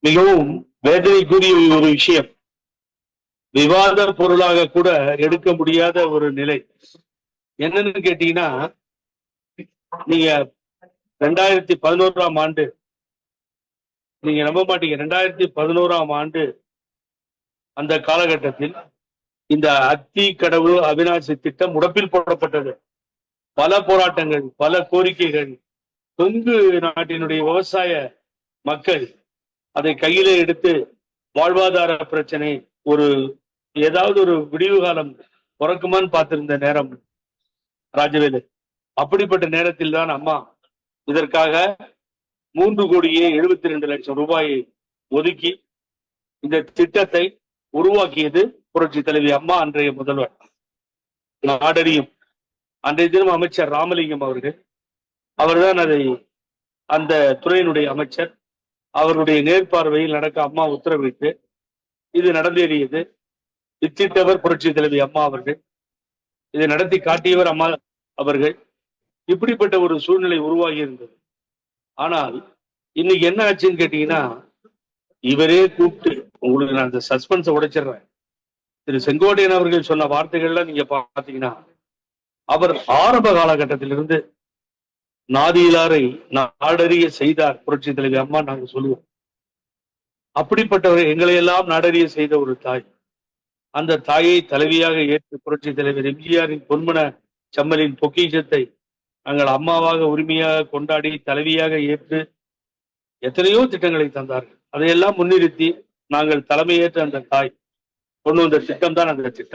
மிகவும் வேதனைக்குரிய ஒரு விஷயம். விவாத பொருளாக கூட எடுக்க முடியாத ஒரு நிலை. என்னன்னு கேட்டீங்கன்னா, நீங்க 2011ஆம் ஆண்டு, நீங்க நம்ப மாட்டீங்க, 2011ஆம் ஆண்டு அந்த காலகட்டத்தில் இந்த அத்தி கடவு அவிநாசி திட்டம் முடப்பில் போடப்பட்டது. பல போராட்டங்கள், பல கோரிக்கைகள், கொங்கு நாட்டினுடைய விவசாய மக்கள் அதை கையில எடுத்து வாழ்வாதார பிரச்சனை, ஒரு ஏதாவது ஒரு விடிவு காலம் பிறக்குமான்னு பார்த்திருந்த நேரம் ராஜவேலு. அப்படிப்பட்ட நேரத்தில் தான் அம்மா இதற்காக 3,72,00,000 ரூபாயை ஒதுக்கி இந்த திட்டத்தை உருவாக்கியது புரட்சி தலைவி அம்மா, அன்றைய முதல்வர். நாடறியும் அன்றைய தினம் அமைச்சர் ராமலிங்கம் அவர்கள், அவர்தான் அதை அந்த துறையினுடைய அமைச்சர். அவருடைய நேர்பார்வையில் நடக்க அம்மா உத்தரவிட்டு இது நடந்தேறியது. இத்திட்டவர் புரட்சி தலைவி அம்மா அவர்கள், இதை நடத்தி காட்டியவர் அம்மா அவர்கள். இப்படிப்பட்ட ஒரு சூழ்நிலை உருவாகி இருந்தது. ஆனால் இன்னைக்கு என்ன ஆச்சுன்னு கேட்டீங்கன்னா, இவரே கூப்பிட்டு, உங்களுக்கு நான் அந்த சஸ்பென்ஸை உடைச்சிடுறேன். திரு செங்கோட்டையன் அவர்கள் சொன்ன வார்த்தைகள்லாம் நீங்க பாத்தீங்கன்னா, அவர் ஆரம்ப காலகட்டத்திலிருந்து நாதியிலாரை நாடறிய செய்தார் புரட்சி தலைவி அம்மா நாங்க சொல்லுவோம். அப்படிப்பட்டவர் எங்களை எல்லாம் நாடறிய செய்த ஒரு தாய். அந்த தாயை தலைவியாக ஏற்று புரட்சி தலைவர் எம்ஜிஆரின் பொன்மன செம்மலின் பொக்கிஷத்தை நாங்கள் அம்மாவாக உரிமையாக கொண்டாடி தலைவியாக ஏற்று எத்தனையோ திட்டங்களை தந்தார்கள். அதையெல்லாம் முன்னிறுத்தி நாங்கள் தலைமையேற்ற அந்த தாய் கொண்டு வந்த திட்டம் தான் அந்த திட்டம்.